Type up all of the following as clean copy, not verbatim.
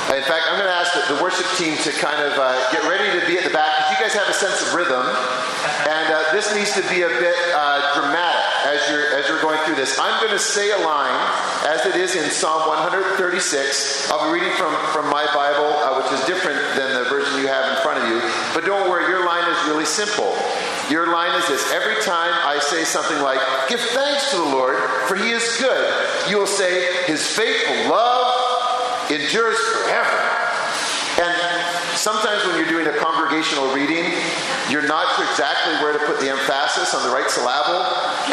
In fact, I'm going to ask the worship team to kind of get ready to be at the back, because you guys have a sense of rhythm, and this needs to be a bit dramatic as you're going through this. I'm going to say a line as it is in Psalm 136. I'll be reading from my Bible, which is different than the version you have in front of you. But don't worry, your line is really simple. Your line is this: every time I say something like, "Give thanks to the Lord, for he is good," you will say, "His faithful love endures forever." And sometimes when you're doing a congregational reading, you're not sure exactly where to put the emphasis on the right syllable,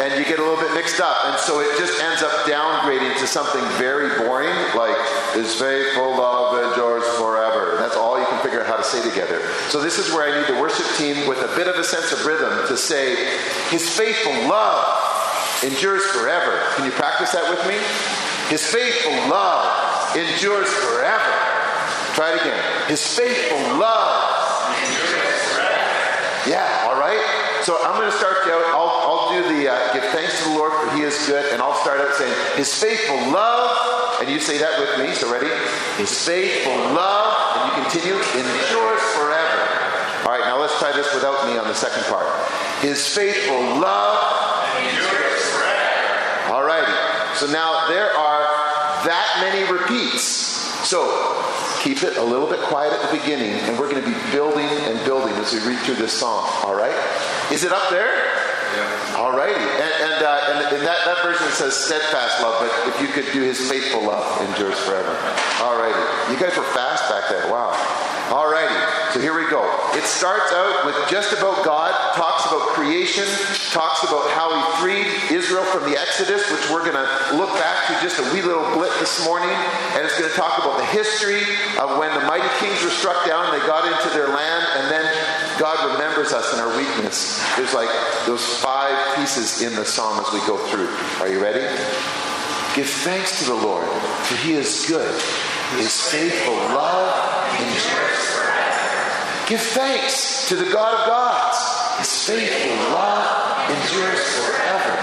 and you get a little bit mixed up. And so it just ends up downgrading to something very boring, like, "His faithful love endures forever." That's all you can figure out how to say together. So this is where I need the worship team with a bit of a sense of rhythm to say, "His faithful love endures forever." Can you practice that with me? His faithful love endures forever. Try it again. His faithful love endures forever. Yeah, all right. So I'm going to start you out. I'll do the give thanks to the Lord, for he is good. And I'll start out saying, "His faithful love," and you say that with me. So ready? "His faithful love," and you continue, "endures forever." All right, now let's try this without me on the second part. "His faithful love endures forever." All righty. So now there are that many repeats. So keep it a little bit quiet at the beginning, and we're going to be building and building as we read through this song. All right? Is it up there? Yeah. All righty. And in that version it says steadfast love, but if you could do his faithful love endures forever. All righty. You guys were fast back there. Wow. All righty. So here we go. It starts out with just about God, talks about creation, talks about how he freed Israel from the Exodus, which we're going to look back to just a wee little blip this morning. And it's going to talk about the history of when the mighty kings were struck down and they got into their land. And then God remembers us in our weakness. There's like those 5 pieces in the psalm as we go through. Are you ready? Give thanks to the Lord, for he is good. His faithful love endures forever. Give thanks to the God of gods. His faithful love endures forever.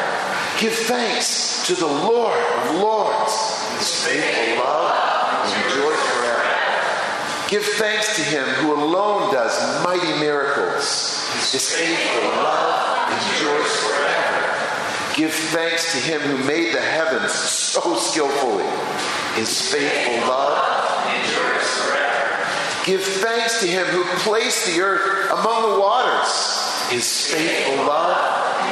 Give thanks to the Lord of lords. His faithful love endures forever. Give thanks to him who alone does mighty miracles. His faithful love endures forever. Give thanks to him who made the heavens so skillfully. His faithful love endures forever. Give thanks to him who placed the earth among the waters. His faithful love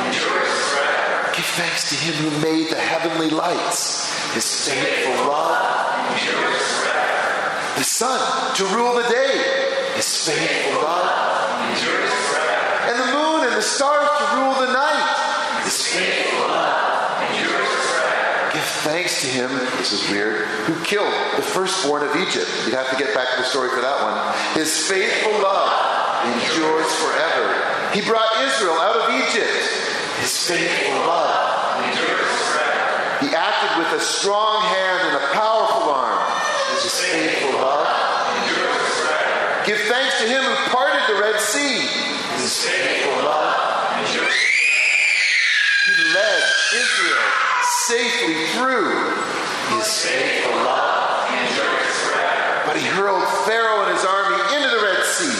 endures forever. Give thanks to him who made the heavenly lights. His faithful love endures forever. The sun to rule the day. His faithful love endures forever. And the moon and the stars to rule the night. His faithful love endures forever. Give thanks to him, this is weird, who killed the firstborn of Egypt. You'd have to get back to the story for that one. His faithful love endures forever. He brought Israel out of Egypt. His faithful love endures forever. He acted with a strong hand and a powerful arm. His faithful love endures forever. Give thanks to him who parted the Red Sea. His faithful love endures forever. He led Israel safely through. His faithful love endures forever. But he hurled Pharaoh and his army into the Red Sea.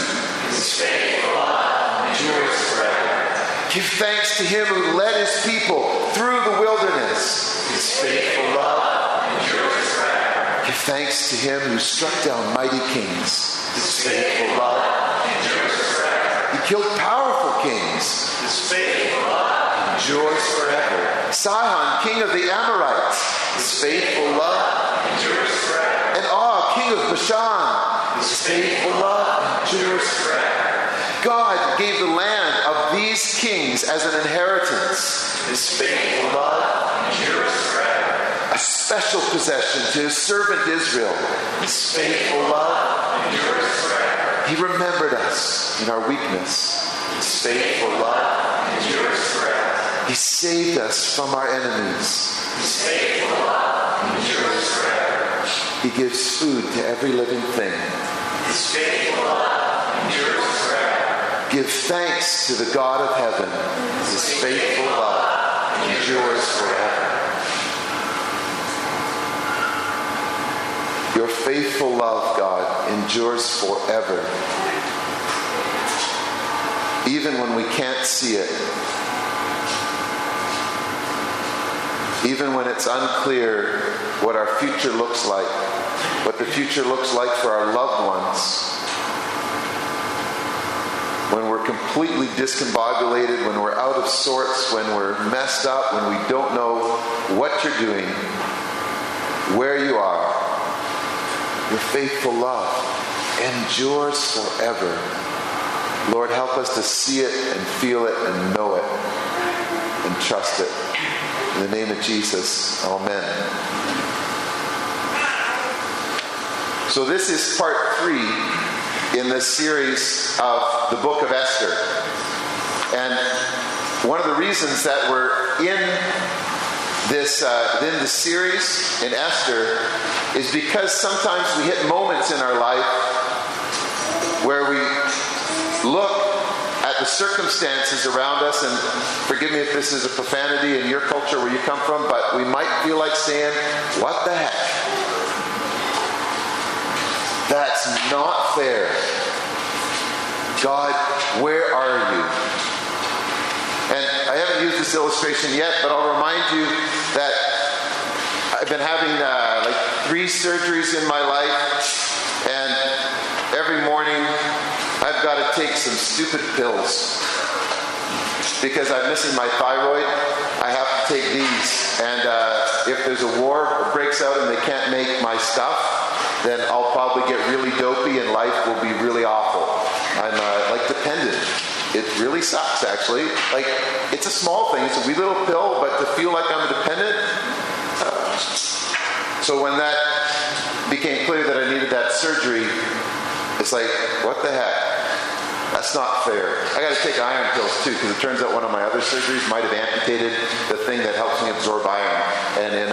His faithful love endures forever. Give thanks to him who led his people through the wilderness. His faithful love endures forever. Give thanks to him who struck down mighty kings. His faithful love endures forever. He killed powerful kings. His faithful love endures forever. Sihon, king of the Amorites. His faithful love endures forever. And Og, king of Bashan. His faithful love endures forever. God gave the land of these kings as an inheritance. His faithful love endures forever. A special possession to his servant Israel. His faithful love endures forever. He remembered us in our weakness. His faithful love endures forever. He saved us from our enemies. His faithful love endures forever. He gives food to every living thing. His faithful love endures forever. Give thanks to the God of heaven. His faithful love endures forever. Your faithful love, God, endures forever. Even when we can't see it. Even when it's unclear what our future looks like. What the future looks like for our loved ones. When we're completely discombobulated, when we're out of sorts, when we're messed up, when we don't know what you're doing, where you are. Your faithful love endures forever. Lord, help us to see it and feel it and know it and trust it. In the name of Jesus, amen. So this is part 3 in the series of the book of Esther. And one of the reasons that we're in this series in Esther is because sometimes we hit moments in our life where we look at the circumstances around us, and forgive me if this is a profanity in your culture where you come from, but we might feel like saying, what the heck? That's not fair. God, where are you? And I haven't used this illustration yet, but I'll remind you that I've been having 3 surgeries in my life, and every morning I've got to take some stupid pills because I'm missing my thyroid. I have to take these, and if there's a war that breaks out and they can't make my stuff, then I'll probably get really dopey and life will be really awful. I'm dependent. It really sucks, actually. It's a small thing. It's a wee little pill, but to feel like I'm dependent. So when that became clear that I needed that surgery, it's like, what the heck? That's not fair. I got to take iron pills too, because it turns out one of my other surgeries might have amputated the thing that helps me absorb iron. And in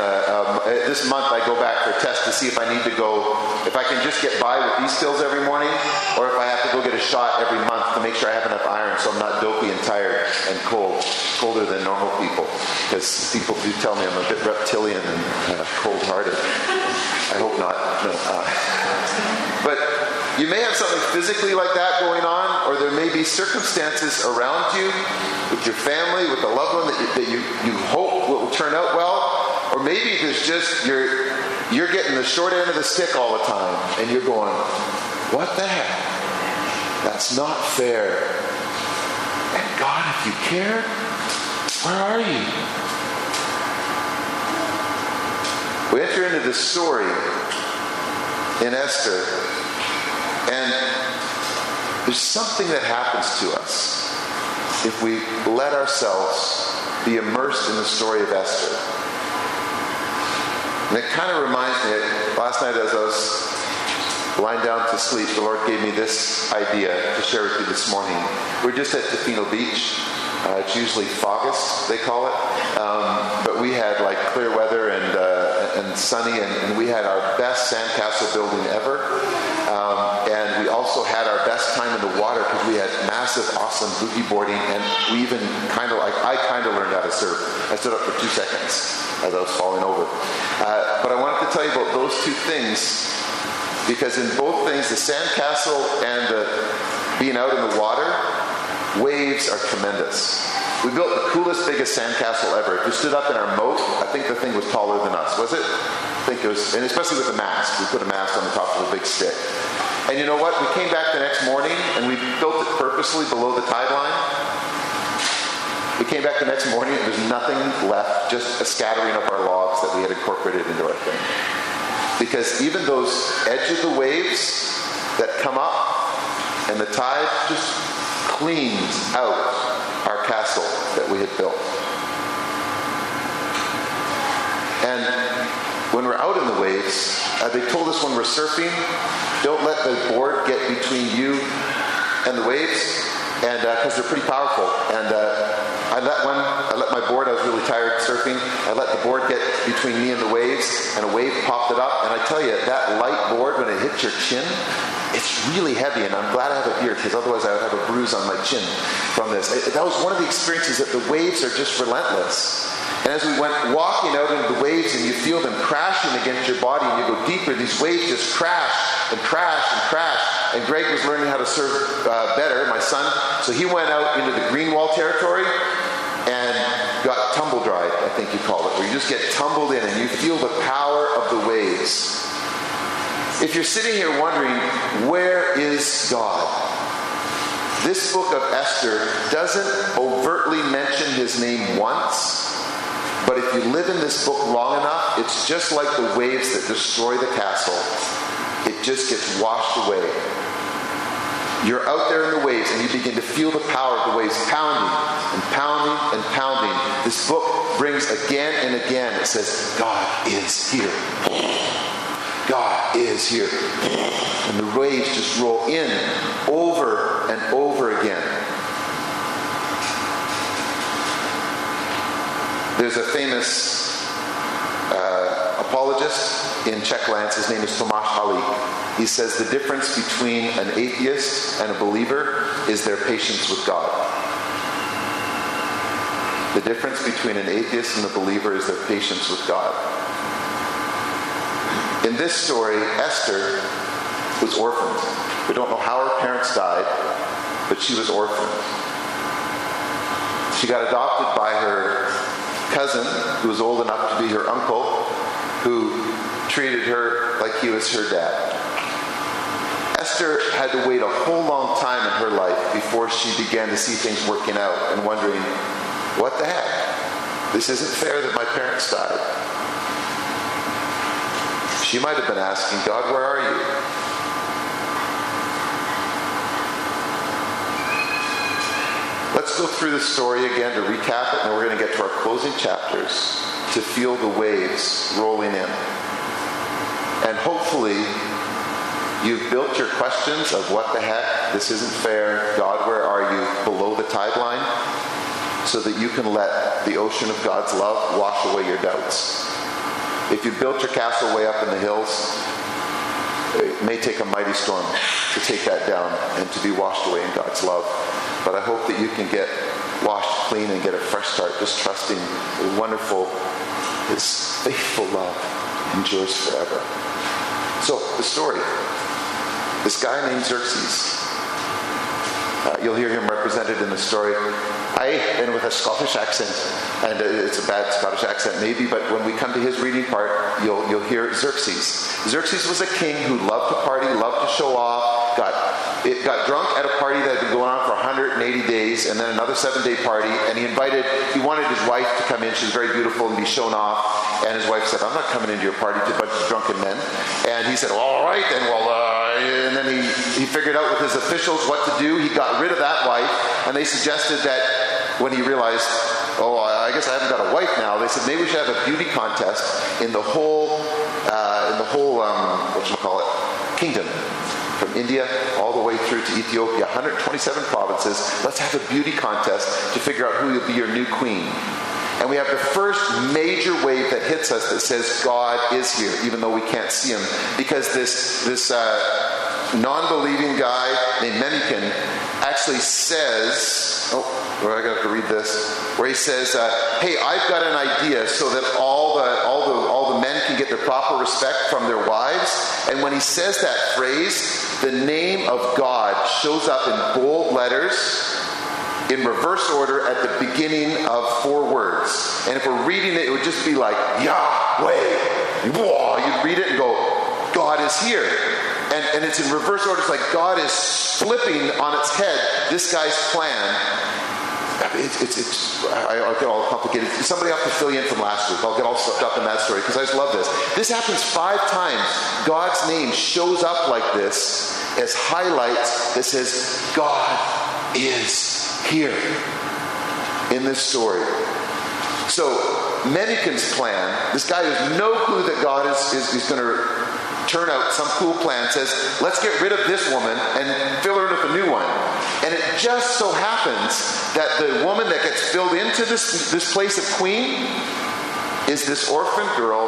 this month I go back for a test to see if I need to go, if I can just get by with these pills every morning, or if I have to go get a shot every month to make sure I have enough iron so I'm not dopey and tired and colder than normal people. Because people do tell me I'm a bit reptilian and cold-hearted. I hope not. No. But you may have something physically like that going on, or there may be circumstances around you, with your family, with a loved one that you hope will turn out well, or maybe there's just you're getting the short end of the stick all the time, and you're going, what the heck? That's not fair. And God, if you care, where are you? We enter into this story in Esther, and there's something that happens to us if we let ourselves be immersed in the story of Esther. And it kind of reminds me, last night as I was lying down to sleep, the Lord gave me this idea to share with you this morning. We're just at Tofino Beach. It's usually August, they call it. But we had clear weather and sunny, and we had our best sandcastle building ever. And we also had our best time in the water because we had massive, awesome boogie boarding, and we even I learned how to surf. I stood up for 2 seconds as I was falling over. But I wanted to tell you about those 2 things, because in both things, the sandcastle and the being out in the water, waves are tremendous. We built the coolest, biggest sandcastle ever. If you stood up in our moat, I think the thing was taller than us, was it? I think it was, and especially with the mast. We put a mast on the top of a big stick. And you know what? We came back the next morning, and we built it purposely below the tide line. We came back the next morning, and there's nothing left, just a scattering of our logs that we had incorporated into our thing. Because even those edge of the waves that come up, and the tide just cleans out our castle that we had built. And when we're out in the waves, they told us when we're surfing, don't let the board get between you and the waves, and because they're pretty powerful. And I let my board, I was really tired surfing, I let the board get between me and the waves, and a wave popped it up, and I tell you, that light board, when it hits your chin, It's really heavy, and I'm glad I have it here, because otherwise I would have a bruise on my chin from this. That was one of the experiences, that the waves are just relentless. And as we went walking out into the waves, and you feel them crashing against your body, and you go deeper, these waves just crash and crash and crash. And Greg was learning how to surf better, my son. So he went out into the green wall territory and got tumble dried, I think you call it, where you just get tumbled in and you feel the power of the waves. If you're sitting here wondering, where is God? This book of Esther doesn't overtly mention his name once, but if you live in this book long enough, it's just like the waves that destroy the castle. It just gets washed away. You're out there in the waves, and you begin to feel the power of the waves pounding and pounding and pounding. This book brings again and again, it says, God is here. God is here. And the waves just roll in over and over again. There's a famous apologist in Czech lands. His name is Tomáš Halík. He says the difference between an atheist and a believer is their patience with God. The difference between an atheist and a believer is their patience with God. In this story, Esther was orphaned. We don't know how her parents died, but she was orphaned. She got adopted by her cousin, who was old enough to be her uncle, who treated her like he was her dad. Esther had to wait a whole long time in her life before she began to see things working out and wondering, what the heck? This isn't fair that my parents died. She might have been asking, God, where are you? Let's go through the story again to recap it, and then we're going to get to our closing chapters to feel the waves rolling in. And hopefully, you've built your questions of what the heck, this isn't fair, God, where are you, below the tide line, so that you can let the ocean of God's love wash away your doubts. If you built your castle way up in the hills, it may take a mighty storm to take that down and to be washed away in God's love. But I hope that you can get washed clean and get a fresh start, just trusting the wonderful, His faithful love endures forever. So, the story. This guy named Xerxes. You'll hear him represented in the story. And with a Scottish accent, and it's a bad Scottish accent maybe, but when we come to his reading part, you'll hear Xerxes. Xerxes was a king who loved to party, loved to show off, got drunk at a party that had been going on for 180 days, and then another 7-day party, and he wanted his wife to come in. She was very beautiful and be shown off, and his wife said, I'm not coming into your party to a bunch of drunken men. And he said, well, all right then, and then he figured out with his officials what to do. He got rid of that wife, and they suggested that when he realized, I guess I haven't got a wife now, they said maybe we should have a beauty contest in the whole kingdom, from India all the way through to Ethiopia, 127 provinces. Let's have a beauty contest to figure out who will be your new queen. And we have the first major wave that hits us that says God is here, even though we can't see him, because this non-believing guy named Memucan actually says, I got to read this, where he says, hey, I've got an idea so that all the men can get their proper respect from their wives. And when he says that phrase, the name of God shows up in bold letters in reverse order at the beginning of 4 words. And if we're reading it, it would just be like, Yahweh. Whoa, you'd read it and go, God is here. And it's in reverse order. It's like God is flipping on its head this guy's plan. I'll get all complicated. Somebody have to fill you in from last week. I'll get all swept up in that story because I just love this. This happens 5 times. God's name shows up like this as highlights that says, God is here in this story. So Memucan's plan, this guy has no clue that God is going to turn out some cool plan, says, let's get rid of this woman and fill her in with a new one. And it just so happens that the woman that gets filled into this place of queen is this orphan girl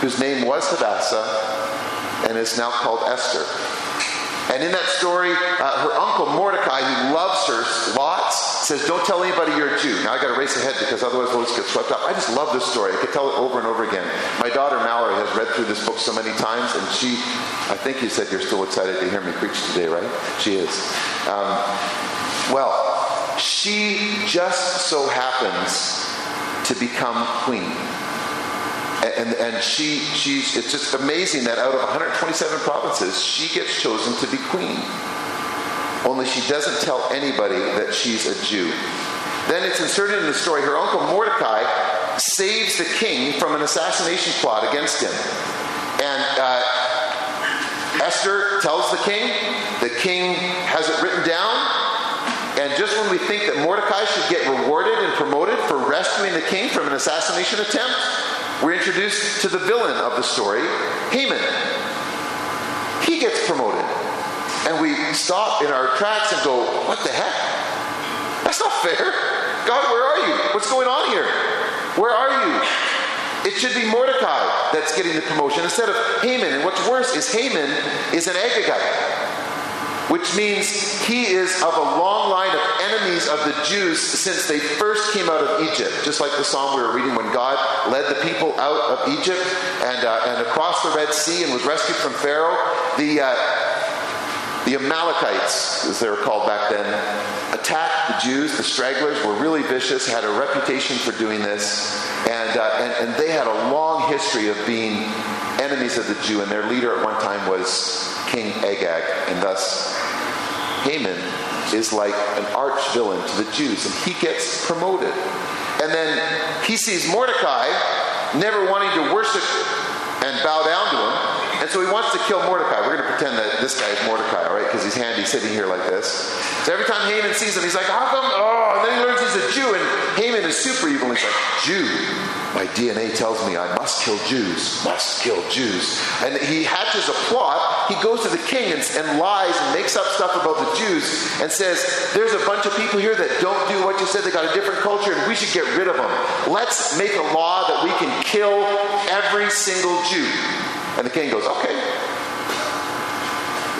whose name was Hadassah and is now called Esther. And in that story, her uncle Mordecai, who loves her lots, says, don't tell anybody you're a Jew. Now I got to race ahead because otherwise we'll just get swept up. I just love this story. I could tell it over and over again. My daughter Mallory has read through this book so many times, and I think you said you're still excited to hear me preach today, right? She is. She just so happens to become queen. And it's just amazing that out of 127 provinces, she gets chosen to be queen. Only she doesn't tell anybody that she's a Jew. Then it's inserted in the story, her uncle Mordecai saves the king from an assassination plot against him. And Esther tells the king has it written down. And just when we think that Mordecai should get rewarded and promoted for rescuing the king from an assassination attempt, we're introduced to the villain of the story, Haman. He gets promoted. And we stop in our tracks and go, what the heck? That's not fair. God, where are you? What's going on here? Where are you? It should be Mordecai that's getting the promotion instead of Haman. And what's worse is Haman is an Agagite, which means he is of a long line of enemies of the Jews since they first came out of Egypt. Just like the psalm we were reading when God led the people out of Egypt and across the Red Sea and was rescued from Pharaoh. The Amalekites, as they were called back then, attacked the Jews. The stragglers were really vicious, had a reputation for doing this. And they had a long history of being enemies of the Jew. And their leader at one time was King Agag. And thus, Haman is like an arch villain to the Jews. And he gets promoted. And then he sees Mordecai never wanting to worship and bow down to him. And so he wants to kill Mordecai. We're going to pretend that this guy is Mordecai, all right? Because he's handy sitting here like this. So every time Haman sees him, he's like, how come? Oh, and then he learns he's a Jew. And Haman is super evil. And he's like, Jew. My DNA tells me I must kill Jews. Must kill Jews. And he hatches a plot. He goes to the king and lies and makes up stuff about the Jews and says, there's a bunch of people here that don't do what you said. They got a different culture and we should get rid of them. Let's make a law that we can kill every single Jew. And the king goes, okay.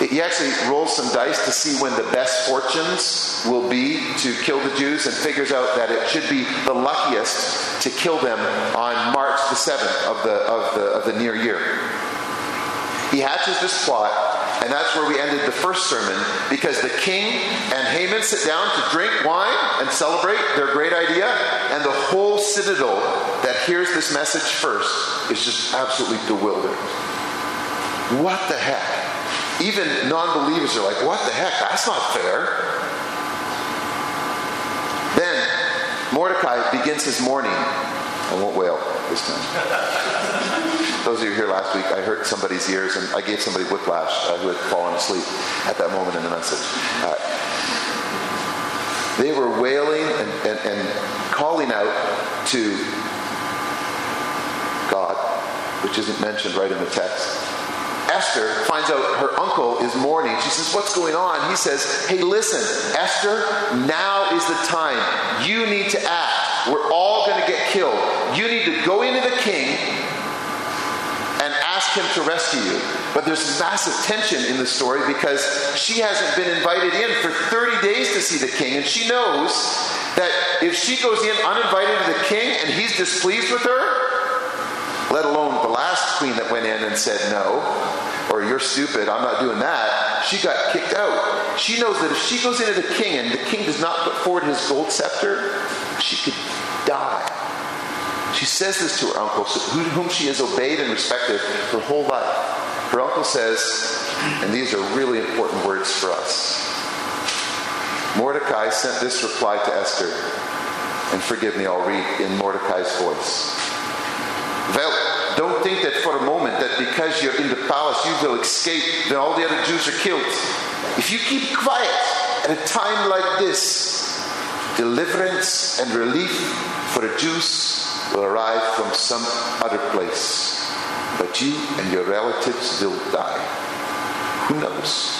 He actually rolls some dice to see when the best fortunes will be to kill the Jews and figures out that it should be the luckiest to kill them on March the 7th of the near year. He hatches this plot, and that's where we ended the first sermon, because the king and Haman sit down to drink wine and celebrate their great idea, and the whole citadel that hears this message first is just absolutely bewildered. What the heck? Even non-believers are like, what the heck? That's not fair. Then Mordecai begins his mourning. I won't wail this time. Those of you here last week, I hurt somebody's ears and I gave somebody whiplash who had fallen asleep at that moment in the message. They were wailing and calling out to God, which isn't mentioned right in the text. Esther finds out her uncle is mourning. She says, what's going on? He says, hey, listen, Esther, now is the time. You need to act. We're all going to get killed. You need to go into the king and ask him to rescue you. But there's massive tension in the story because she hasn't been invited in for 30 days to see the king. And she knows that if she goes in uninvited to the king and he's displeased with her, let alone the last queen that went in and said no, or you're stupid, I'm not doing that, she got kicked out. She knows that if she goes into the king and the king does not put forward his gold scepter, she could die. She says this to her uncle, whom she has obeyed and respected her whole life. Her uncle says, and these are really important words for us, Mordecai sent this reply to Esther, and forgive me, I'll read in Mordecai's voice. Well, don't think that for a moment that because you're in the palace you will escape when all the other Jews are killed. If you keep quiet at a time like this, deliverance and relief for the Jews will arrive from some other place. But you and your relatives will die. Who knows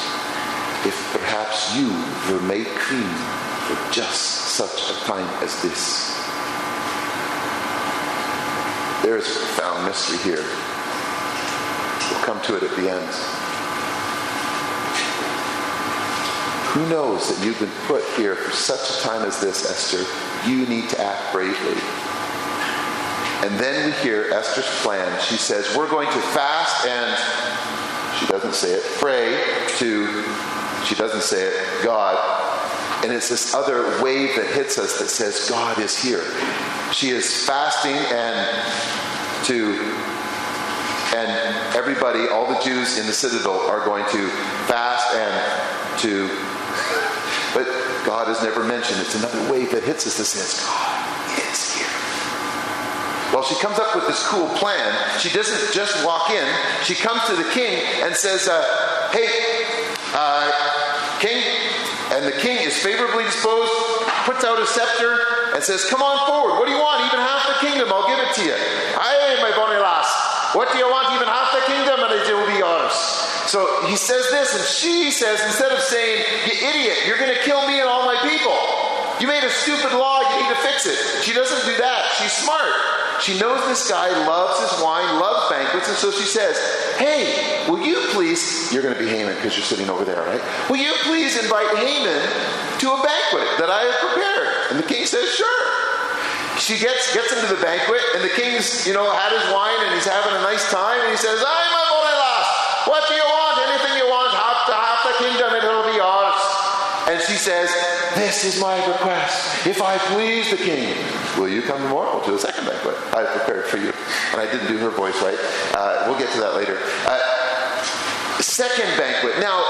if perhaps you were made queen for just such a time as this. There is a profound mystery here. We'll come to it at the end. Who knows that you've been put here for such a time as this, Esther? You need to act bravely. And then we hear Esther's plan. She says, we're going to fast and, she doesn't say it, pray to, she doesn't say it, God. And it's this other wave that hits us that says, God is here. She is fasting and everybody, all the Jews in the citadel are going to fast but God is never mentioned. It's another wave that hits us that says, God is here. Well, she comes up with this cool plan. She doesn't just walk in. She comes to the king and says, hey, king. And the king is favorably disposed, puts out a scepter and says, come on forward. What do you want? Even half the kingdom, I'll give it to you. Aye, my bonny lass. What do you want? Even half the kingdom, and it will be yours. So he says this, and she says, instead of saying, you idiot, you're going to kill me and all my people. You made a stupid law, you need to fix it. She doesn't do that. She's smart. She knows this guy loves his wine, loves banquets, and so she says, hey, will you please, you're going to be Haman because you're sitting over there, right? Will you please invite Haman to a banquet that I have prepared? And the king says, sure. She gets into the banquet, and the king's, had his wine, and he's having a nice time, and he says, I'm a bonny lass. What do you want? Anything you want, half the kingdom, and it'll be yours. And she says, this is my request. If I please the king, will you come tomorrow to the second banquet I've prepared for you? And I didn't do her voice right. We'll get to that later. Second banquet. Now,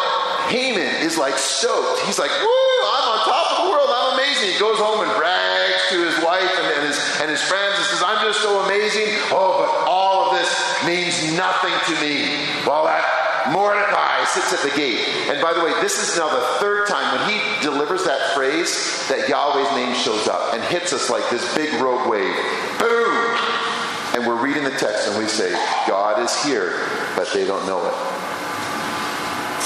Haman is like stoked. He's like, woo, I'm on top of the world. I'm amazing. He goes home and brags to his wife and his friends and says, I'm just so amazing. Oh, but all of this means nothing to me. Well, that Mordecai sits at the gate. And by the way, this is now the third time when he delivers that phrase that Yahweh's name shows up and hits us like this big rogue wave. Boom! And we're reading the text and we say, God is here, but they don't know it.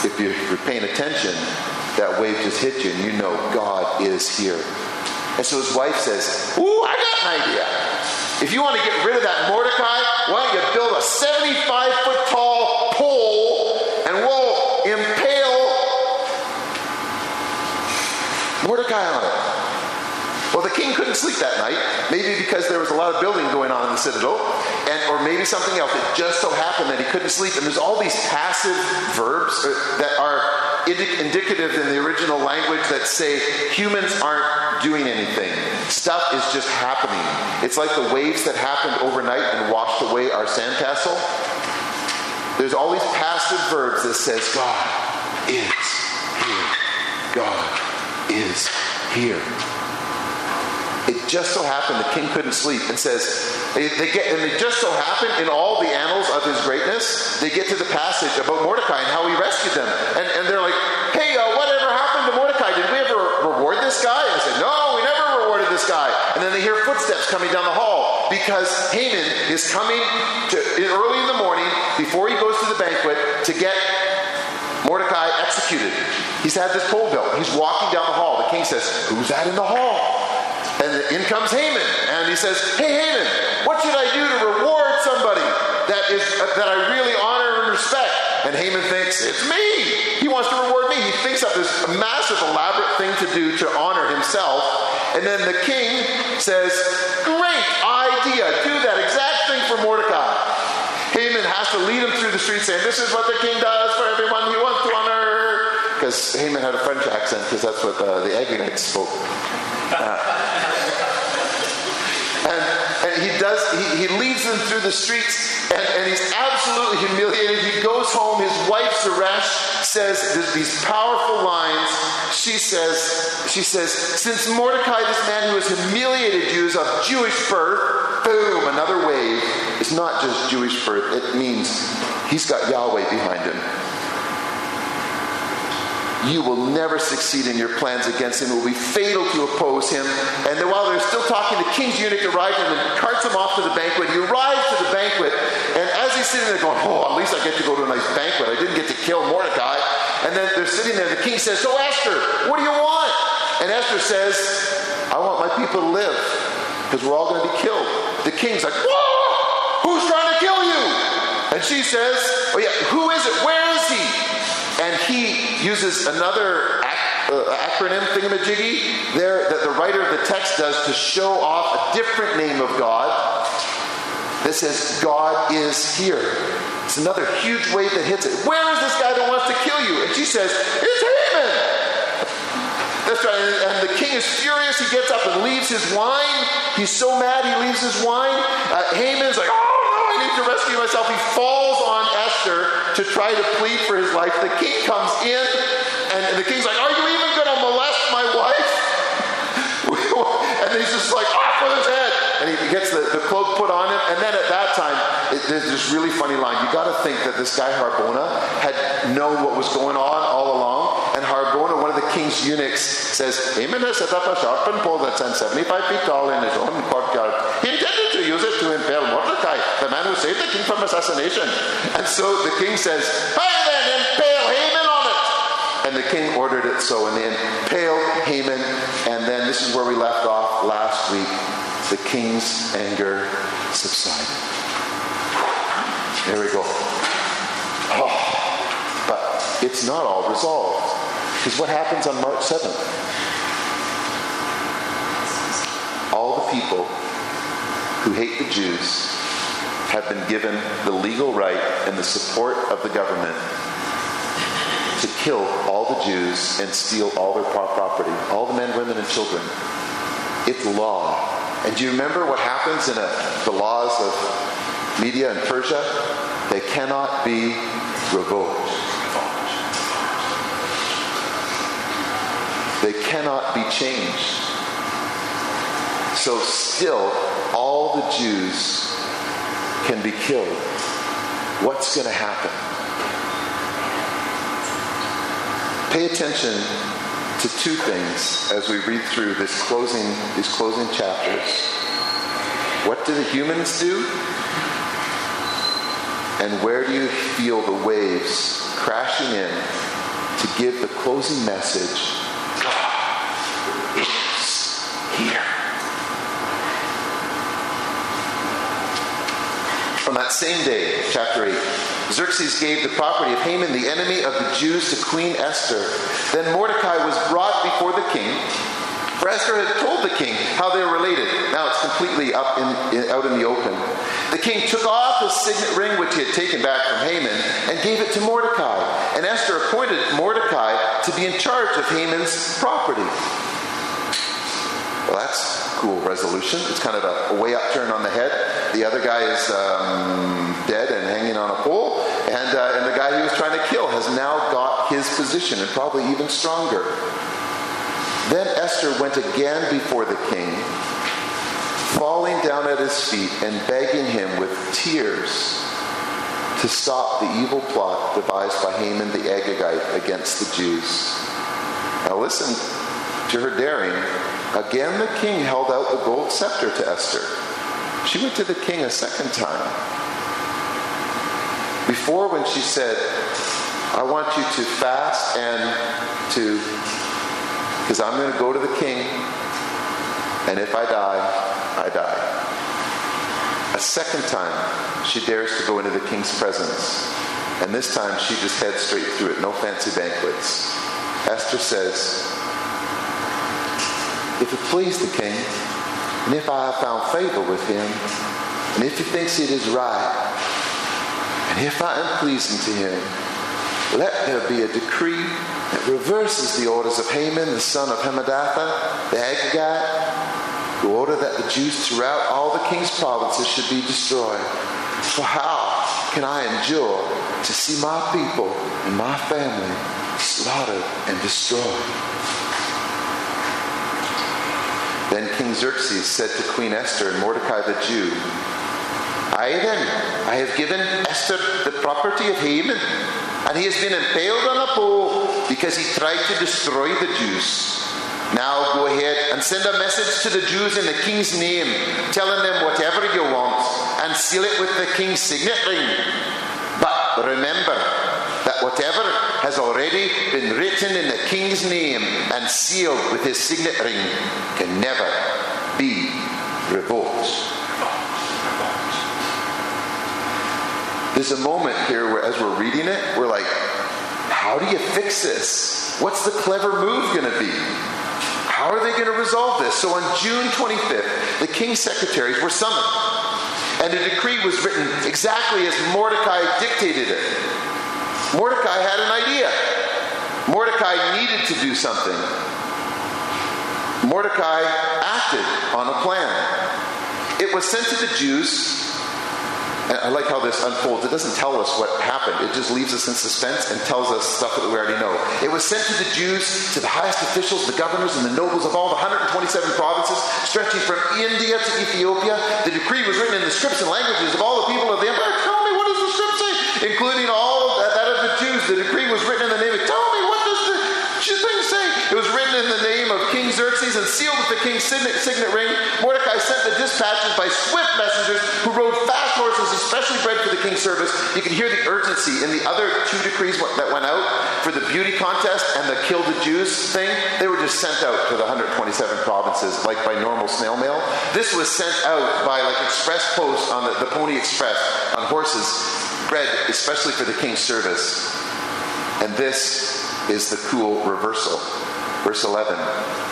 If you're paying attention, that wave just hit you and you know God is here. And so his wife says, ooh, I got an idea. If you want to get rid of that Mordecai, why don't you build a 75-foot tall pole and we'll impale Mordecai on it. Well, the king couldn't sleep that night, maybe because there was a lot of building going on in the citadel, or maybe something else. It just so happened that he couldn't sleep. And there's all these passive verbs that are indicative in the original language that say humans aren't doing anything. Stuff is just happening. It's like the waves that happened overnight and washed away our sandcastle. There's all these passive verbs that says God is here. God is here. It just so happened the king couldn't sleep and says, and it just so happened in all the annals of his greatness, they get to the passage about Mordecai and how he rescued them. And they're like, hey, whatever happened to Mordecai? Did we ever reward this guy? And I said, no, we never rewarded this guy. And then they hear footsteps coming down the hall because Haman is coming early in the morning before he goes to the banquet to get Mordecai executed. He's had this pole built. He's walking down the hall. The king says, who's that in the hall? And in comes Haman, and he says, hey Haman, what should I do to reward somebody that I really honor and respect? And Haman thinks, it's me. He wants to reward me. He thinks up this massive, elaborate thing to do to honor himself. And then the king says, great idea. Do that exact thing for Mordecai. Haman has to lead him through the streets saying, this is what the king does for everyone he wants to honor. Because Haman had a French accent, because that's what the Agagite spoke. And he leads them through the streets, and he's absolutely humiliated. He goes home. His wife Zeresh says these powerful lines. She says, since Mordecai, this man who has humiliated you, is of Jewish birth, boom, another wave. It's not just Jewish birth. It means he's got Yahweh behind him. You will never succeed in your plans against him. It will be fatal to oppose him. And then while they're still talking, the king's eunuch arrives and carts him off to the banquet. He arrives to the banquet, and as he's sitting there going, oh, at least I get to go to a nice banquet. I didn't get to kill Mordecai. And then they're sitting there, and the king says, so Esther, what do you want? And Esther says, I want my people to live, because we're all going to be killed. The king's like, whoa, who's trying to kill you? And she says, oh yeah, who is it? Where is he? And he uses another acronym thingamajiggy there that the writer of the text does to show off a different name of God that says, God is here. It's another huge wave that hits it. Where is this guy that wants to kill you? And she says, it's Haman. That's right. And the king is furious. He gets up and leaves his wine. He's so mad he leaves his wine. Haman's like, oh no, I need to rescue myself. He falls on Esther to try to plead for his life. The king comes in, and the king's like, are you even going to molest my wife? And he's just like, off with his head. And he gets the cloak put on him. And then at that time, there's this really funny line. You got to think that this guy Harbona had known what was going on all along. And Harbona, one of the king's eunuchs, says, Haman has set up a sharpened pole that's 75 feet tall in his own courtyard. He intended to use it to impale Mordecai, the man who saved the king from assassination. And so the king says, hey then, impale Haman on it. And the king ordered it so. And they impaled Haman. And then this is where we left off last week. The king's anger subsided. There we go. Oh, but it's not all resolved. Because what happens on March 7th? All the people who hate the Jews have been given the legal right and the support of the government to kill all the Jews and steal all their property, all the men, women, and children. It's law. And do you remember what happens in the laws of Media and Persia? They cannot be revoked. They cannot be changed. So still, all the Jews can be killed. What's going to happen? Pay attention to two things as we read through these closing chapters. What do the humans do? And where do you feel the waves crashing in to give the closing message? God is here. On that same day, chapter 8, Xerxes gave the property of Haman, the enemy of the Jews, to Queen Esther. Then Mordecai was brought before the king, for Esther had told the king how they were related. Now it's completely out in the open. The king took off his signet ring, which he had taken back from Haman, and gave it to Mordecai. And Esther appointed Mordecai to be in charge of Haman's property. Well, that's a cool resolution. It's kind of a way up turn on the head. The other guy is dead and hanging on a pole. And the guy he was trying to kill has now got his position, and probably even stronger. Then Esther went again before the king, falling down at his feet and begging him with tears to stop the evil plot devised by Haman the Agagite against the Jews. Now listen to her daring. Again the king held out the gold scepter to Esther. She went to the king a second time. Before, when she said, I want you to fast and to, because I'm going to go to the king, and if I die, I die. A second time, she dares to go into the king's presence. And this time, she just heads straight through it. No fancy banquets. Esther says, if it please the king, and if I have found favor with him, and if he thinks it is right, and if I am pleasing to him, let there be a decree that reverses the orders of Haman, the son of Hammedatha, the Agagite, who ordered that the Jews throughout all the king's provinces should be destroyed. For how can I endure to see my people and my family slaughtered and destroyed? Then King Xerxes said to Queen Esther and Mordecai the Jew, I have given Esther the property of Haman, and he has been impaled on a pole because he tried to destroy the Jews. Now go ahead and send a message to the Jews in the king's name, telling them whatever you want, and seal it with the king's signet ring. But remember that whatever has already been written in the king's name and sealed with his signet ring can never be revoked. There's a moment here where, as we're reading it, we're like, how do you fix this? What's the clever move going to be? How are they going to resolve this? So on June 25th, the king's secretaries were summoned, and a decree was written exactly as Mordecai dictated it. Mordecai had an idea. Mordecai needed to do something. Mordecai acted on a plan. It was sent to the Jews. And I like how this unfolds. It doesn't tell us what happened. It just leaves us in suspense and tells us stuff that we already know. It was sent to the Jews, to the highest officials, the governors, and the nobles of all the 127 provinces, stretching from India to Ethiopia. The decree was written in the scripts and languages of all the people of the empire. Tell me, what does the script say? Including all of that of the Jews. The decree was written in the name of... Tell me, what does the thing say? It was written in the name of King Xerxes and sealed with the king's signet ring. Mordecai sent the dispatches by swift messengers who rode fast horses, especially bred for the king's service. You can hear the urgency in the other two decrees that went out for the beauty contest and the kill the Jews thing. They were just sent out to the 127 provinces, like by normal snail mail. This was sent out by like express post on the Pony Express on horses, bred especially for the king's service. And this is the cool reversal. Verse 11,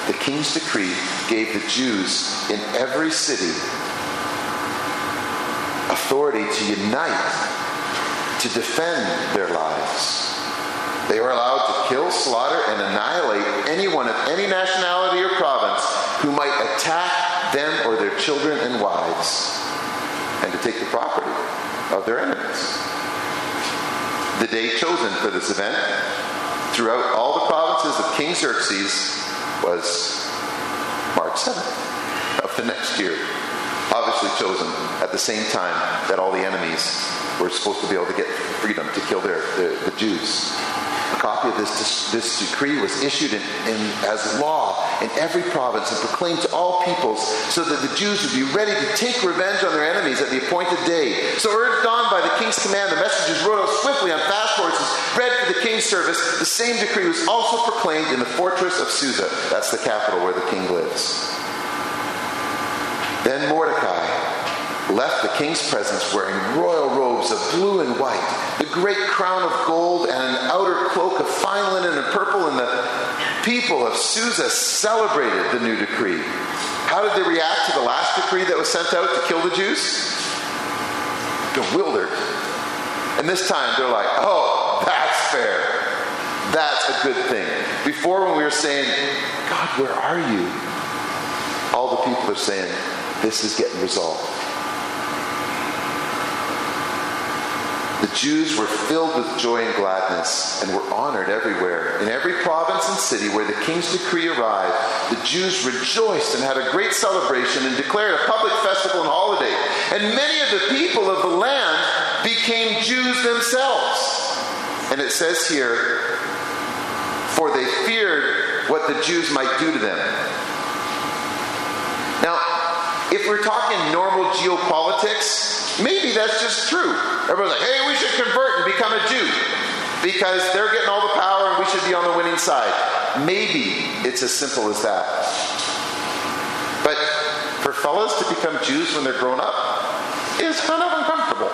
the king's decree gave the Jews in every city authority to unite, to defend their lives. They were allowed to kill, slaughter, and annihilate anyone of any nationality or province who might attack them or their children and wives, and to take the property of their enemies. The day chosen for this event throughout all the provinces of King Xerxes was March 7th of the next year. Obviously chosen at the same time that all the enemies were supposed to be able to get freedom to kill the Jews. A copy of this decree was issued as law in every province and proclaimed to all peoples so that the Jews would be ready to take revenge on their enemies at the appointed day. So urged on by the king's command, the messengers rode out swiftly on fast horses, bred for the king's service. The same decree was also proclaimed in the fortress of Susa. That's the capital where the king lives. Then Mordecai left the king's presence wearing royal robes of blue and white, the great crown of gold, and an outer cloak of fine linen and purple, and the people of Susa celebrated the new decree. How did they react to the last decree that was sent out to kill the Jews? Bewildered. And this time they're like, oh, that's fair. That's a good thing. Before, when we were saying, God, where are you? All the people are saying, this is getting resolved. The Jews were filled with joy and gladness and were honored everywhere. In every province and city where the king's decree arrived, the Jews rejoiced and had a great celebration and declared a public festival and holiday. And many of the people of the land became Jews themselves. And it says here, for they feared what the Jews might do to them. Now, if we're talking normal geopolitics, maybe that's just true. Everyone's like, hey, we should convert and become a Jew because they're getting all the power and we should be on the winning side. Maybe it's as simple as that. But for fellas to become Jews when they're grown up is kind of uncomfortable.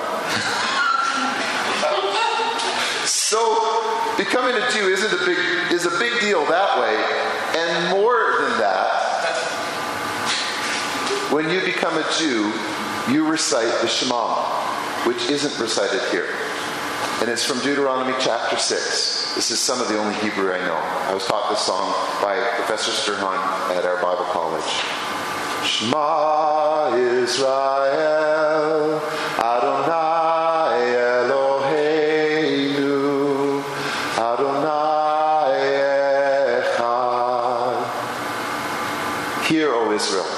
So becoming a Jew is a big deal that way. And more than that, when you become a Jew, you recite the Shema, which isn't recited here. And it's from Deuteronomy chapter 6. This is some of the only Hebrew I know. I was taught this song by Professor Sturhan at our Bible college. Shema Israel, Adonai Eloheinu, Adonai Echad. Hear, O Israel,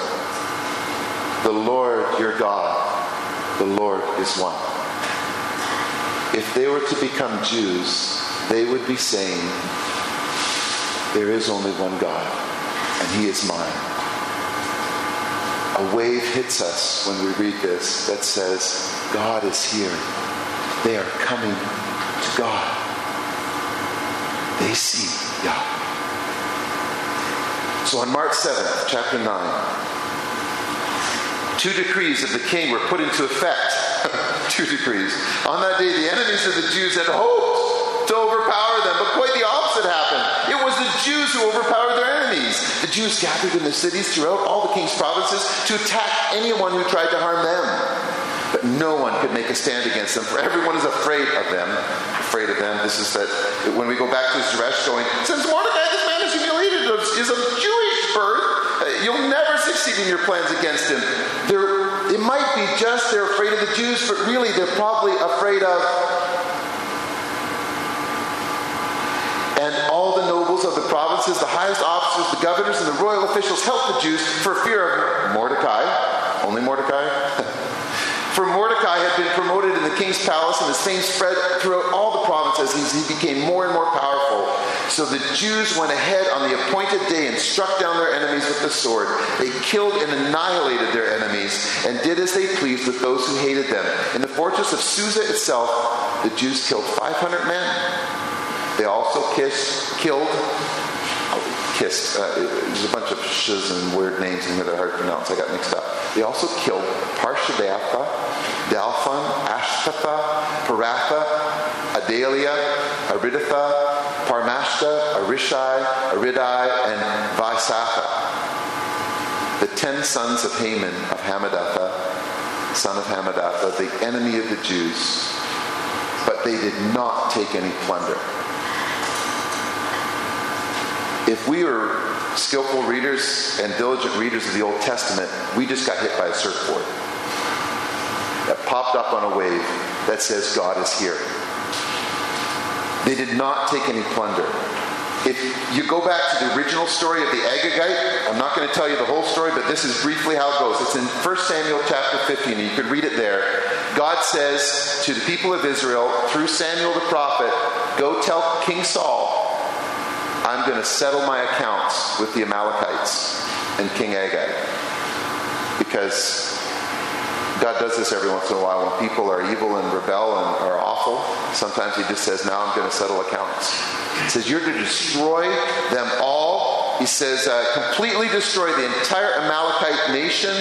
the Lord your God, the Lord is one. If they were to become Jews, they would be saying, there is only one God, and He is mine. A wave hits us when we read this that says, God is here. They are coming to God. They see Yahweh. So on March 7th, chapter 9, 2 decrees of the king were put into effect. 2 decrees. On that day, the enemies of the Jews had hoped to overpower them. But quite the opposite happened. It was the Jews who overpowered their enemies. The Jews gathered in the cities throughout all the king's provinces to attack anyone who tried to harm them. But no one could make a stand against them, for everyone is afraid of them. Afraid of them. This is that when we go back to Zeresh going, since Mordecai, this man is humiliated, is of Jewish birth, you'll never succeed in your plans against him. It might be just they're afraid of the Jews, but really they're probably afraid of. And all the nobles of the provinces, the highest officers, the governors, and the royal officials helped the Jews for fear of Mordecai. Only Mordecai? For Mordecai had been promoted in the king's palace, and his fame spread throughout all the provinces as he became more and more powerful. So the Jews went ahead on the appointed day and struck down their enemies with the sword. They killed and annihilated their enemies and did as they pleased with those who hated them. In the fortress of Susa itself, the Jews killed 500 men. They also killed, there's a bunch of sh's and weird names in here that are hard to pronounce. I got mixed up. They also killed Parshadatha, Dalphon, Ashtatha, Paratha, Adalia, Aridatha, Parmashta, Arishai, Aridai, and Vaisatha. The 10 sons of Haman of Hammedatha, son of Hammedatha, the enemy of the Jews. But they did not take any plunder. If we were skillful readers and diligent readers of the Old Testament, we just got hit by a surfboard that popped up on a wave that says God is here. They did not take any plunder. If you go back to the original story of the Agagite, I'm not going to tell you the whole story, but this is briefly how it goes. It's in 1 Samuel chapter 15, and you can read it there. God says to the people of Israel, through Samuel the prophet, go tell King Saul, I'm going to settle my accounts with the Amalekites and King Agag. Because God does this every once in a while when people are evil and rebel and are awful. Sometimes he just says, now I'm going to settle accounts. He says, you're to destroy them all. He says, completely destroy the entire Amalekite nation,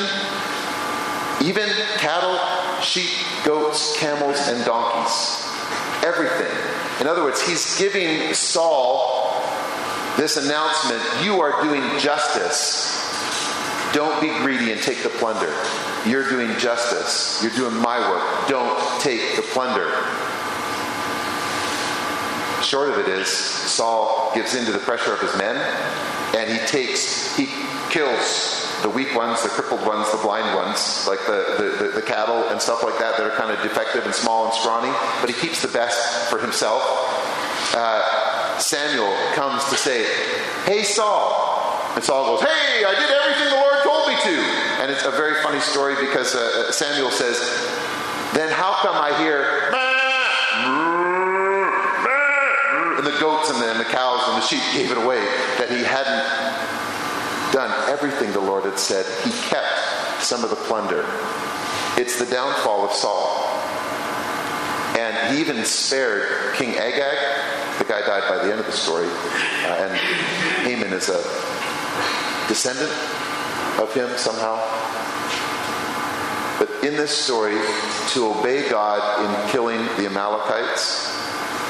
even cattle, sheep, goats, camels, and donkeys. Everything. In other words, he's giving Saul this announcement, you are doing justice. Don't be greedy and take the plunder. You're doing justice. You're doing my work. Don't take the plunder. Short of it is, Saul gives in to the pressure of his men, and he kills the weak ones, the crippled ones, the blind ones, like the cattle and stuff like that are kind of defective and small and scrawny, but he keeps the best for himself. Samuel comes to say, hey Saul. And Saul goes, hey, I did everything the Lord told me to. And it's a very funny story because Samuel says, then how come I hear and the goats and the cows and the sheep gave it away, that he hadn't done everything the Lord had said. He kept some of the plunder. It's the downfall of Saul. And he even spared King Agag. The guy died by the end of the story. And Haman is a descendant of him somehow. But in this story, to obey God in killing the Amalekites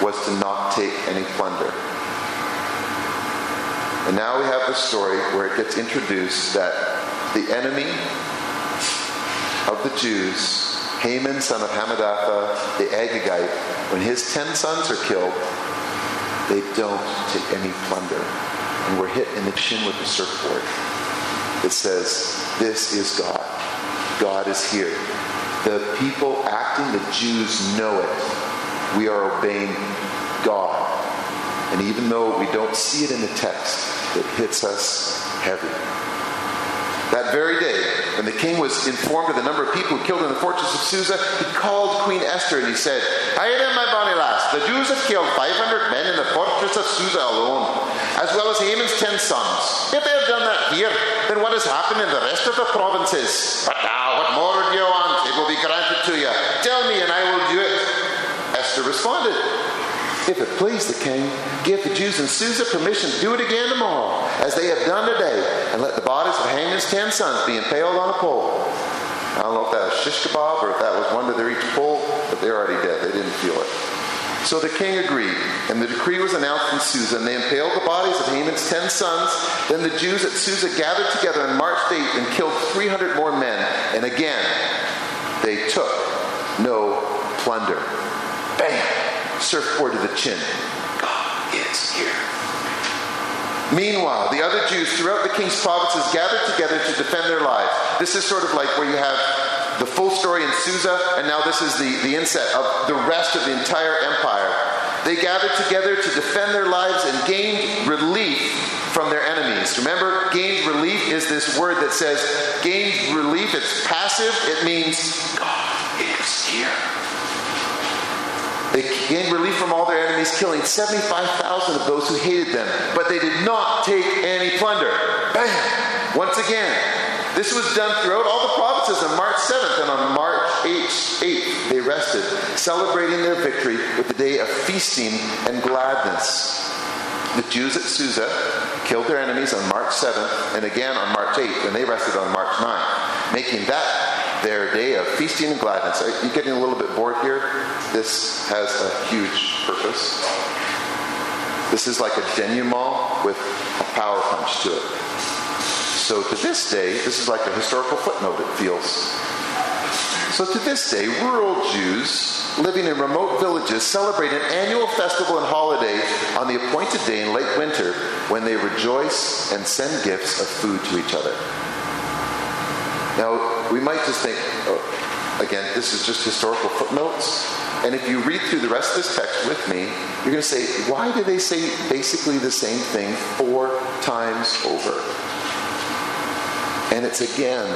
was to not take any plunder. And now we have the story where it gets introduced that the enemy of the Jews, Haman, son of Hammedatha, the Agagite, when his 10 sons are killed, they don't take any plunder. And we're hit in the chin with the surfboard. It says, this is God. God is here. The people acting, the Jews know it. We are obeying God. And even though we don't see it in the text, it hits us heavy. That very day, when the king was informed of the number of people who killed in the fortress of Susa, he called Queen Esther and he said, "Hide in my bonny lass, the Jews have killed 500 men in the fortress of Susa alone, as well as Haman's 10 sons. If they have done that here, then what has happened in the rest of the provinces? But now, what more do you want? It will be granted to you. Tell me and I will do it." Esther responded, "If it please the king, give the Jews in Susa permission to do it again tomorrow, as they have done today, and let the bodies of Haman's 10 sons be impaled on a pole." I don't know if that was shish kebab or if that was one to their each pole, but they're already dead. They didn't feel it. So the king agreed, and the decree was announced in Susa, and they impaled the bodies of Haman's 10 sons. Then the Jews at Susa gathered together on March 8th and killed 300 more men. And again, they took no plunder. Bam! Surfboard to the chin. God is here. Meanwhile, the other Jews throughout the king's provinces gathered together to defend their lives. This is sort of like where you have the full story in Susa, and now this is the inset of the rest of the entire empire. They gathered together to defend their lives and gained relief from their enemies. Remember, gained relief is this word that says, gained relief, it's passive, it means God is here. They gained relief from all their enemies, killing 75,000 of those who hated them, but they did not take any plunder. Bam! Once again, this was done throughout all the provinces on March 7th, and on March 8th they rested, celebrating their victory with a day of feasting and gladness. The Jews at Susa killed their enemies on March 7th, and again on March 8th, and they rested on March 9th, making that their day of feasting and gladness. Are you getting a little bit bored here? This has a huge purpose. This is like a denouement with a power punch to it. So to this day, this is like a historical footnote, it feels. So to this day, rural Jews living in remote villages celebrate an annual festival and holiday on the appointed day in late winter when they rejoice and send gifts of food to each other. Now, we might just think, again, this is just historical footnotes. And if you read through the rest of this text with me, you're going to say, why do they say basically the same thing 4 times over? And it's again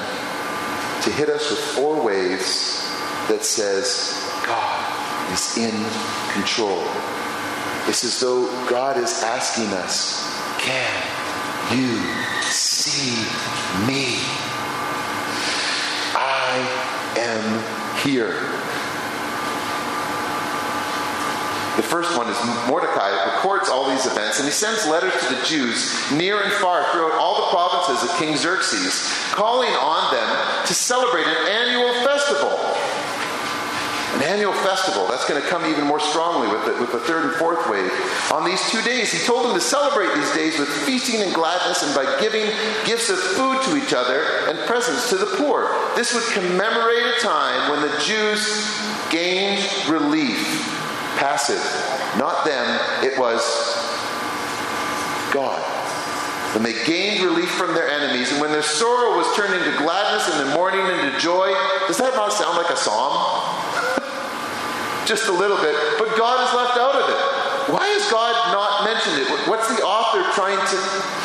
to hit us with 4 waves that says, God is in control. It's as though God is asking us, can you see me? I am here. The first one is Mordecai records all these events, and he sends letters to the Jews near and far throughout all the provinces of King Xerxes, calling on them to celebrate an annual festival. An annual festival, that's going to come even more strongly with the 3rd and 4th wave. On these 2 days, he told them to celebrate these days with feasting and gladness and by giving gifts of food to each other and presents to the poor. This would commemorate a time when the Jews gained relief. Passive. Not them, it was God. When they gained relief from their enemies, and when their sorrow was turned into gladness and their mourning into joy. Does that not sound like a psalm? Just a little bit, but God is left out of it. Why has God not mentioned it? What's the author trying to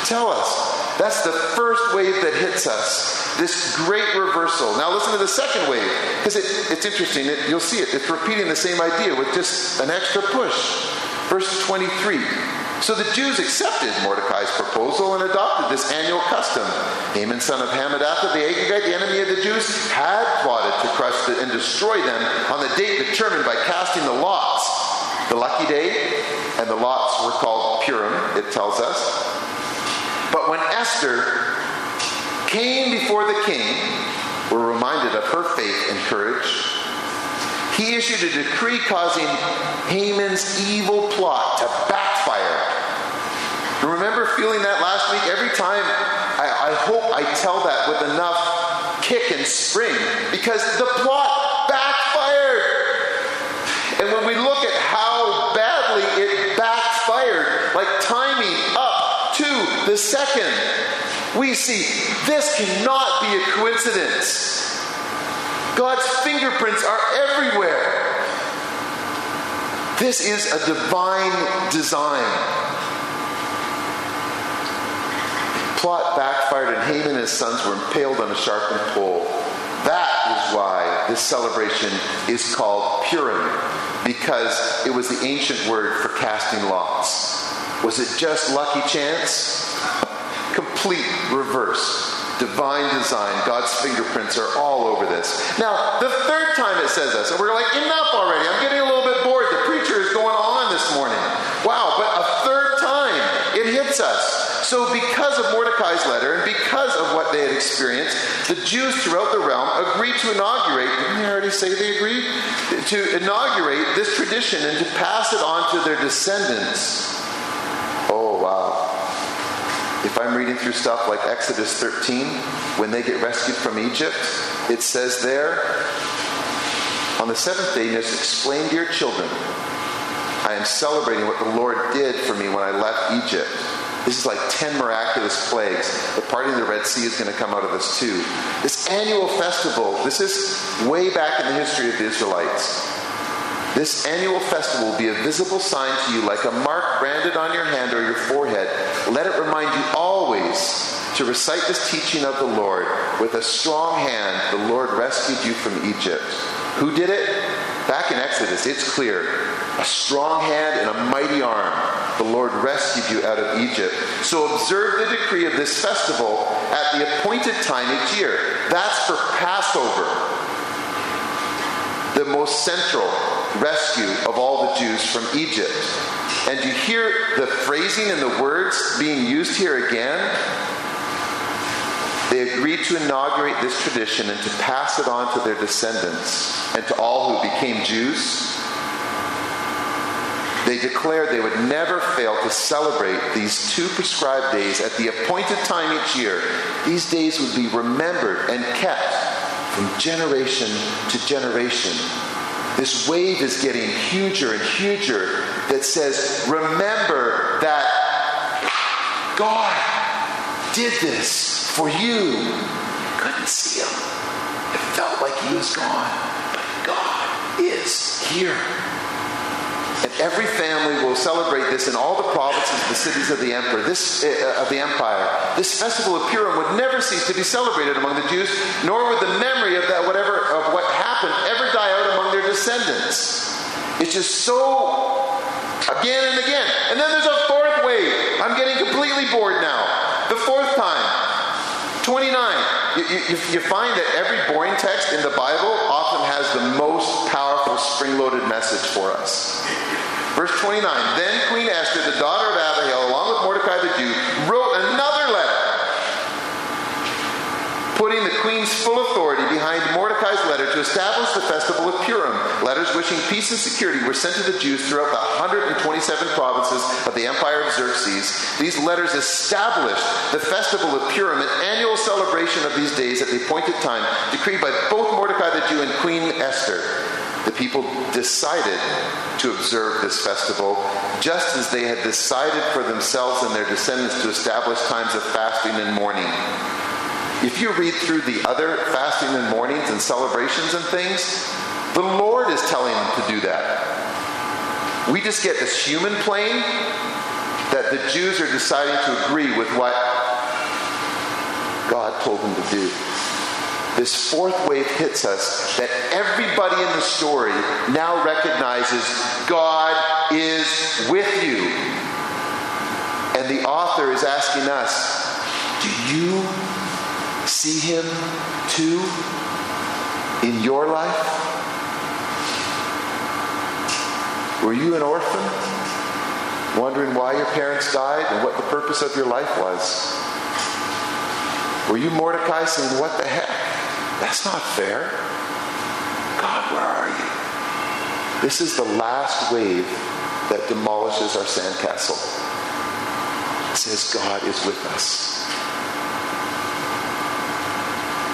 tell us? That's the first wave that hits us. This great reversal. Now listen to the second wave, because it's interesting. You'll see it. It's repeating the same idea with just an extra push. Verse 23. So the Jews accepted Mordecai's proposal and adopted this annual custom. Haman, son of Hammedatha, the Agagite, the enemy of the Jews, had plotted to crush and destroy them on the date determined by casting the lots. The lucky day, and the lots were called Purim, it tells us. But when Esther came before the king, we're reminded of her faith and courage. He issued a decree causing Haman's evil plot to backfire. You remember feeling that last week? Every time, I hope I tell that with enough kick and spring, because the plot backfired. And when we look at how badly it backfired, like timing up to the second, we see this cannot be a coincidence. God's fingerprints are everywhere. This is a divine design. The plot backfired and Haman and his sons were impaled on a sharpened pole. That is why this celebration is called Purim, because it was the ancient word for casting lots. Was it just lucky chance? Complete reverse. Divine design. God's fingerprints are all over this. Now, the third time it says this, and we're like, enough already. I'm getting a little bit bored. The preacher is going on this morning. Wow, but a third time it hits us. So because of Mordecai's letter and because of what they had experienced, the Jews throughout the realm agreed to inaugurate, didn't they already say they agreed? To inaugurate this tradition and to pass it on to their descendants. Oh, wow. If I'm reading through stuff like Exodus 13, when they get rescued from Egypt, it says there, on the seventh day, you must explain to your children, I am celebrating what the Lord did for me when I left Egypt. This is like 10 miraculous plagues. The parting of the Red Sea is going to come out of this too. This annual festival, this is way back in the history of the Israelites. This annual festival will be a visible sign to you like a mark branded on your hand or your forehead. Let it remind you always to recite this teaching of the Lord. With a strong hand, the Lord rescued you from Egypt. Who did it? Back in Exodus, it's clear. A strong hand and a mighty arm. The Lord rescued you out of Egypt. So observe the decree of this festival at the appointed time each year. That's for Passover. The most central rescue of all the Jews from Egypt. And you hear the phrasing and the words being used here again? They agreed to inaugurate this tradition and to pass it on to their descendants and to all who became Jews. They declared they would never fail to celebrate these two prescribed days at the appointed time each year. These days would be remembered and kept from generation to generation. This wave is getting huger and huger that says, remember that God did this for you. You couldn't see him. It felt like he was gone. But God is here. And every family will celebrate this in all the provinces, the cities of the emperor, of the empire. This festival of Purim would never cease to be celebrated among the Jews, nor would the memory of what happened ever die out among their descendants. It's just so again and again. And then there's a fourth wave. I'm getting completely bored now. The fourth time, 29. You find that every boring text in the Bible often has the most powerful spring-loaded message for us. Verse 29, then Queen Esther, the daughter of Abihail, along with Mordecai the Jew, wrote another letter, putting the queen's full authority behind Mordecai's letter to establish the festival of Purim. Letters wishing peace and security were sent to the Jews throughout the 127 provinces of the empire of Xerxes. These letters established the festival of Purim, an annual celebration of these days at the appointed time, decreed by both Mordecai the Jew and Queen Esther. The people decided to observe this festival just as they had decided for themselves and their descendants to establish times of fasting and mourning. If you read through the other fasting and mournings and celebrations and things, the Lord is telling them to do that. We just get this human plane that the Jews are deciding to agree with what God told them to do. This fourth wave hits us that everybody in the story now recognizes God is with you. And the author is asking us, do you see him too in your life? Were you an orphan, wondering why your parents died and what the purpose of your life was? Were you Mordecai saying, what the heck? That's not fair. God, where are you? This is the last wave that demolishes our sandcastle. It says God is with us.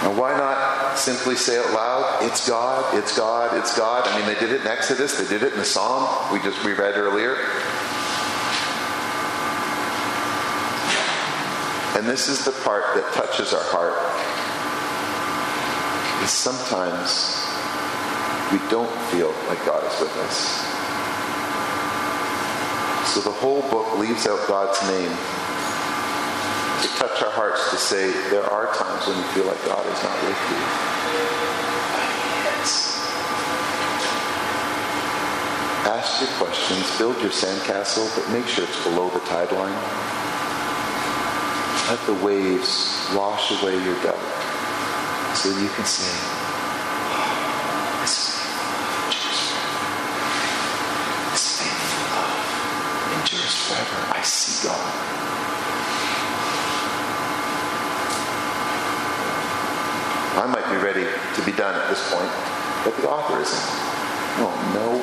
Now, why not simply say out loud, it's God, it's God, it's God. I mean, they did it in Exodus, they did it in the Psalm we read earlier. And this is the part that touches our heart. Is sometimes we don't feel like God is with us. So the whole book leaves out God's name to touch our hearts to say there are times when you feel like God is not with you. Yes. Ask your questions, build your sandcastle, but make sure it's below the tide line. Let the waves wash away your doubt. So you can say, this faithful love endures forever. I see God. I might be ready to be done at this point, but the author isn't. Oh no.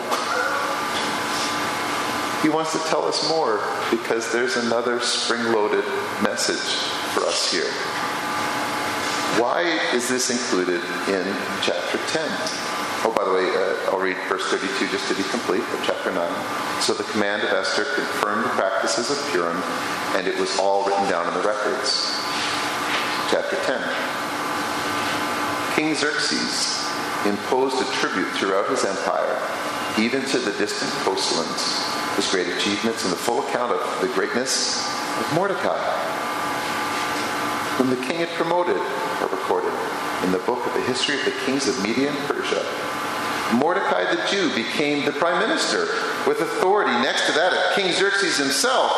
He wants to tell us more because there's another spring-loaded message for us here. Why is this included in chapter 10? Oh, by the way, I'll read verse 32 just to be complete of chapter 9. So the command of Esther confirmed the practices of Purim, and it was all written down in the records. Chapter 10. King Xerxes imposed a tribute throughout his empire, even to the distant coastlands. His great achievements and the full account of the greatness of Mordecai, whom the king had promoted, are recorded in the book of the history of the kings of Media and Persia. Mordecai the Jew became the prime minister with authority next to that of King Xerxes himself.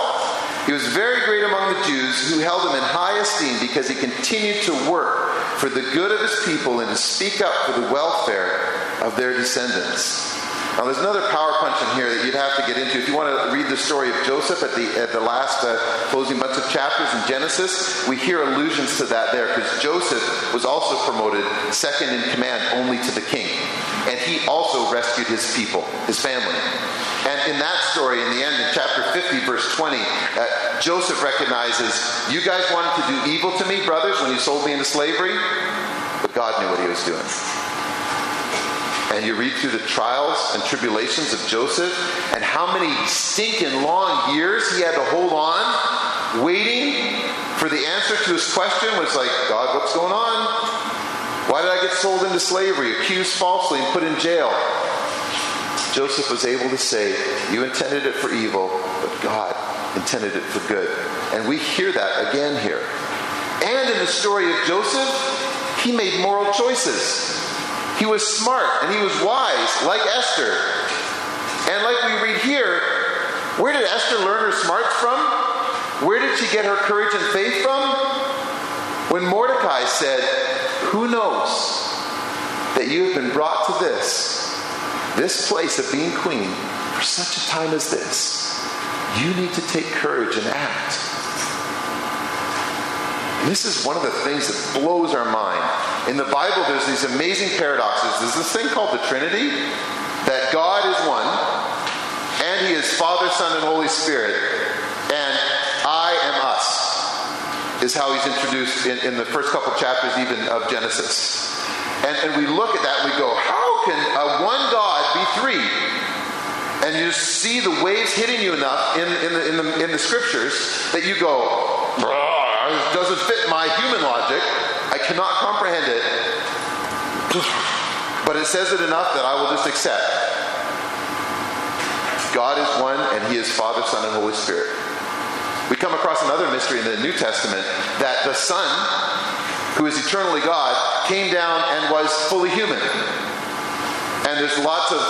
He was very great among the Jews, who held him in high esteem because he continued to work for the good of his people and to speak up for the welfare of their descendants. Now there's another power punch in here that you'd have to get into. If you want to read the story of Joseph at the last closing bunch of chapters in Genesis, we hear allusions to that there, because Joseph was also promoted second in command only to the king. And he also rescued his people, his family. And in that story, in the end, in chapter 50, verse 20, Joseph recognizes, you guys wanted to do evil to me, brothers, when you sold me into slavery, but God knew what he was doing. And you read through the trials and tribulations of Joseph and how many stinking long years he had to hold on, waiting for the answer to his question. Was like, God, what's going on? Why did I get sold into slavery, accused falsely, and put in jail? Joseph was able to say, you intended it for evil, but God intended it for good. And we hear that again here. And in the story of Joseph, he made moral choices. He was smart and he was wise, like Esther. And like we read here, where did Esther learn her smarts from? Where did she get her courage and faith from? When Mordecai said, who knows that you have been brought to this place of being queen for such a time as this? You need to take courage and act. And this is one of the things that blows our mind. In the Bible, there's these amazing paradoxes. There's this thing called the Trinity, that God is one, and he is Father, Son, and Holy Spirit, and I am us, is how he's introduced in the first couple chapters even of Genesis. And we look at that and we go, how can a one God be three? And you just see the waves hitting you enough in the scriptures that you go, it doesn't fit my human logic. I cannot comprehend it. But it says it enough that I will just accept. God is one, and he is Father, Son, and Holy Spirit. We come across another mystery in the New Testament, that the Son, who is eternally God, came down and was fully human. And there's lots of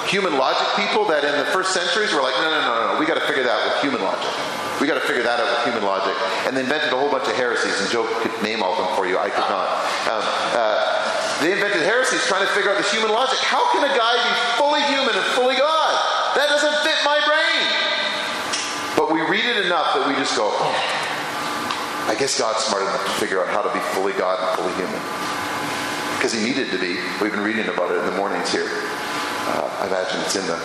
human logic people that in the first centuries were like, no, we got to figure that out with human logic. We got to figure that out with human logic. And they invented a whole bunch of heresies, and Joe could name all of them for you. I could not. They invented heresies trying to figure out the human logic. How can a guy be fully human and fully God? That doesn't fit my brain. But we read it enough that we just go, I guess God's smart enough to figure out how to be fully God and fully human. Because he needed to be. We've been reading about it in the mornings here. I imagine it's in the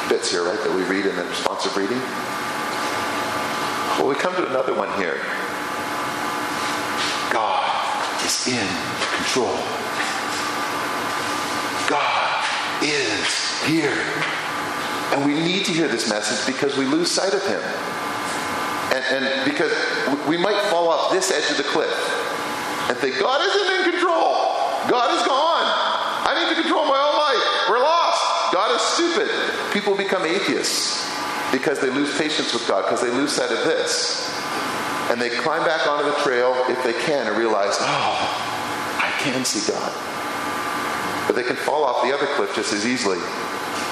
bits here, right, that we read in the responsive reading. Well, we come to another one here. God is in control. God is here. And we need to hear this message because we lose sight of him. And because we might fall off this edge of the cliff and think, God isn't in control. God is gone. I need to control my own life. We're lost. God is stupid. People become atheists because they lose patience with God, because they lose sight of this. And they climb back onto the trail if they can and realize, I can see God. But they can fall off the other cliff just as easily.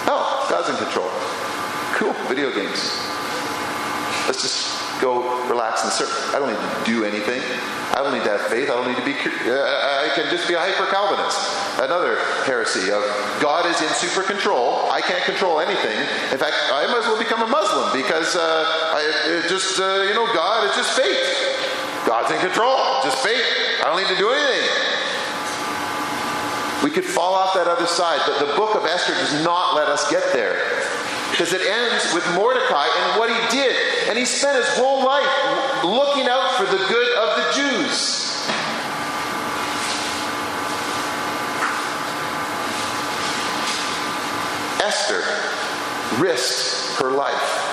Oh, God's in control. Cool, video games. Let's just go relax and surf. I don't need to do anything. I don't need to have faith. I don't need to be, I can just be a hyper-Calvinist. Another heresy of God is in super control. I can't control anything. In fact, I might as well become a Muslim because God is just fate. God's in control. Just fate. I don't need to do anything. We could fall off that other side, but the book of Esther does not let us get there. Because it ends with Mordecai and what he did. And he spent his whole life looking out for the good of the Jews. Esther risked her life.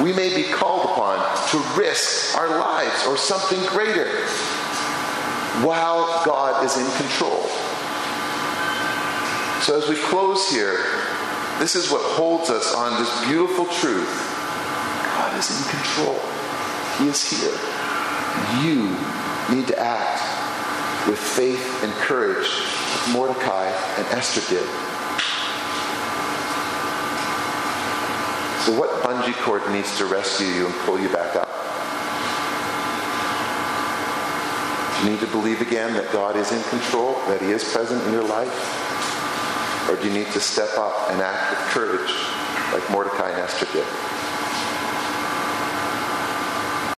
We may be called upon to risk our lives or something greater while God is in control. So as we close here, this is what holds us on this beautiful truth. God is in control. He is here. You need to act with faith and courage like Mordecai and Esther did. So what bungee cord needs to rescue you and pull you back up? Do you need to believe again that God is in control, that He is present in your life? Or do you need to step up and act with courage like Mordecai and Esther did?